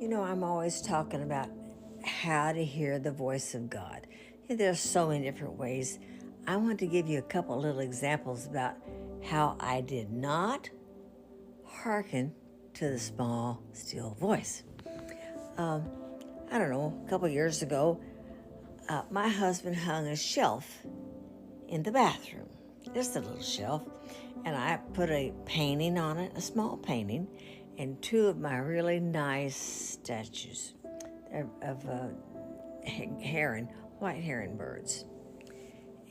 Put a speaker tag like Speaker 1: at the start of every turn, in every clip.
Speaker 1: I'm always talking about how to hear the voice of God. There's so many different ways. I want to give you a couple little examples about how I did not hearken to the small, still voice. I don't know, a couple years ago, my husband hung a shelf in the bathroom, just a little shelf, and I put a painting on it, a small painting, and two of my really nice statues of heron, white heron birds.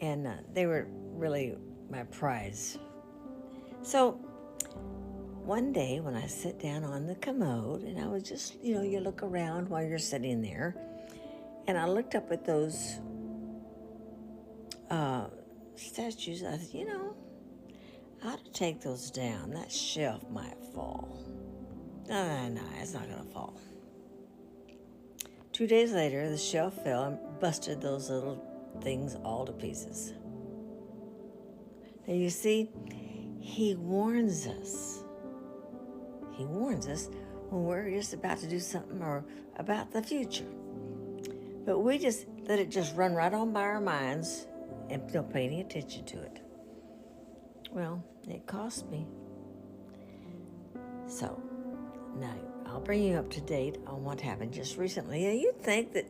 Speaker 1: And they were really my prize. So one day when I sit down on the commode, and I was just, you look around while you're sitting there, and I looked up at those statues. I thought, I ought to take those down. That shelf might fall. No, it's not going to fall. 2 days later, the shelf fell and busted those little things all to pieces. Now you see, he warns us. He warns us when we're just about to do something or about the future. But we just let it just run right on by our minds and don't pay any attention to it. Well, it cost me. So, now I'll bring you up to date on what happened just recently. You'd think that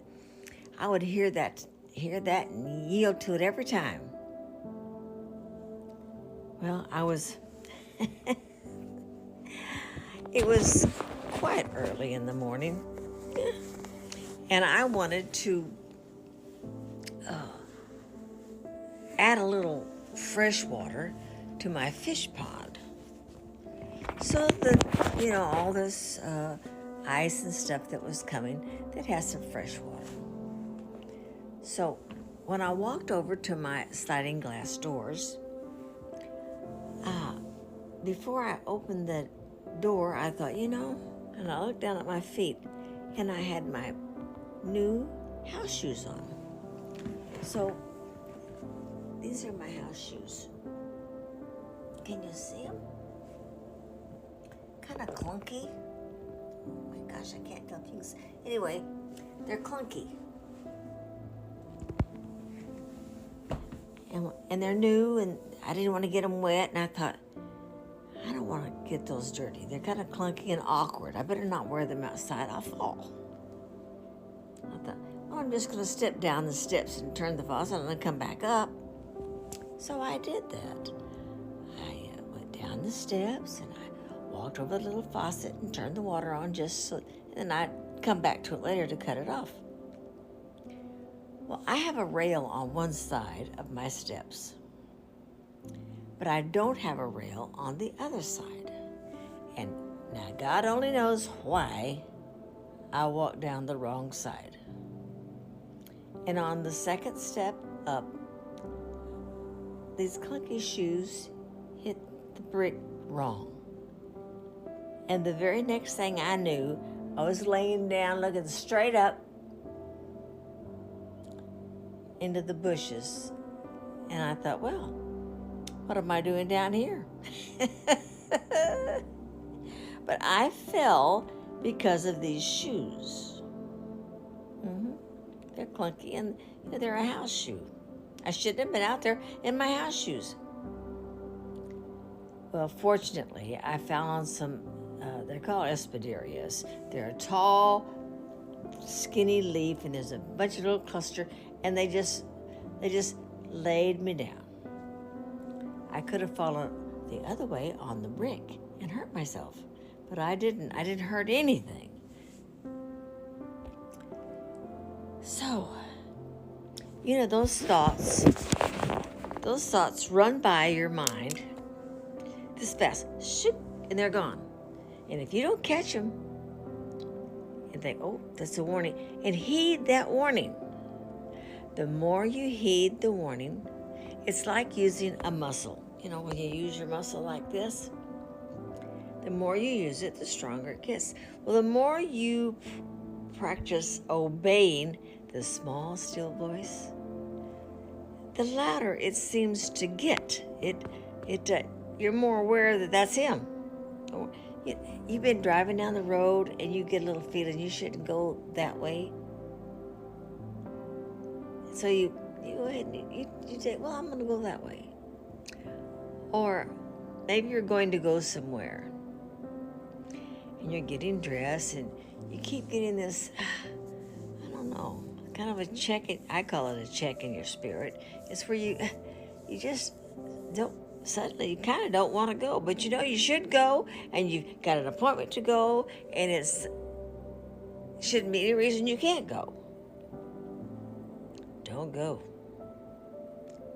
Speaker 1: I would hear that and yield to it every time. Well, it was quite early in the morning, and I wanted to add a little fresh water to my fish pond. So that, all this ice and stuff that was coming, that has some fresh water. So when I walked over to my sliding glass doors, before I opened the door, I thought, and I looked down at my feet, and I had my new house shoes on. So these are my house shoes. Can you see them? Kind of clunky. Oh my gosh, I can't tell things. Anyway, they're clunky. And they're new, and I didn't want to get them wet, and I thought, I don't want to get those dirty. They're kind of clunky and awkward. I better not wear them outside. I'll fall. I thought, I'm just going to step down the steps and turn the faucet and then come back up. So I did that. I went down the steps and I walked over the little faucet and turned the water on and I'd come back to it later to cut it off. Well, I have a rail on one side of my steps, but I don't have a rail on the other side. And now God only knows why I walked down the wrong side. And on the second step up, these clunky shoes hit the brick wrong. And the very next thing I knew, I was laying down looking straight up into the bushes. And I thought, well, what am I doing down here? But I fell because of these shoes. They're clunky and they're a house shoe. I shouldn't have been out there in my house shoes. Well, fortunately, I fell on some, they're called espadrillas. They're a tall, skinny leaf, and there's a bunch of little cluster, and they just laid me down. I could have fallen the other way on the brick and hurt myself, but I didn't. I didn't hurt anything. So, those thoughts run by your mind this fast, shoot, and they're gone. And if you don't catch them and think, oh, that's a warning, and heed that warning, the more you heed the warning, it's like using a muscle. When you use your muscle like this, the more you use it, the stronger it gets. Well, the more you practice obeying the small, still voice, the louder it seems to get. You're more aware that that's him. You've been driving down the road and you get a little feeling you shouldn't go that way. So you go ahead and you say, well, I'm going to go that way. Or maybe you're going to go somewhere and you're getting dressed and you keep getting this, I don't know, kind of a check. I call it a check in your spirit. It's where you just don't, suddenly you kind of don't want to go, but you know you should go, and you've got an appointment to go, and shouldn't be any reason you can't go. Don't go.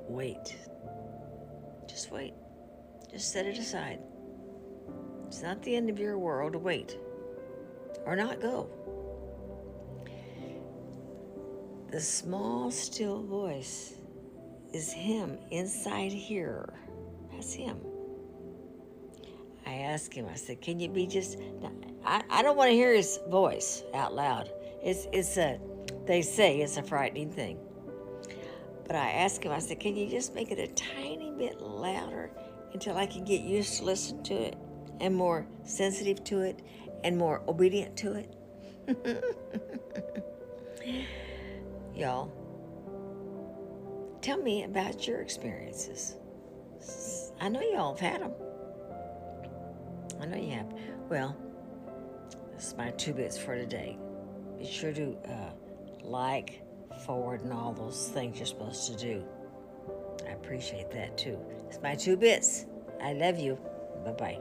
Speaker 1: Wait. Just wait. Just set it aside. It's not the end of your world to wait or not go. The small, still voice is him inside here. That's him. I asked him, I said, can you be just, I don't want to hear his voice out loud. They say it's a frightening thing. But I asked him, I said, can you just make it a tiny bit louder until I can get used to listening to it and more sensitive to it and more obedient to it? Y'all, tell me about your experiences. I know y'all have had them. I know you have. Well, this is my 2 bits for today. Be sure to like, forward, and all those things you're supposed to do. I appreciate that too. It's my 2 bits. I love you. Bye-bye.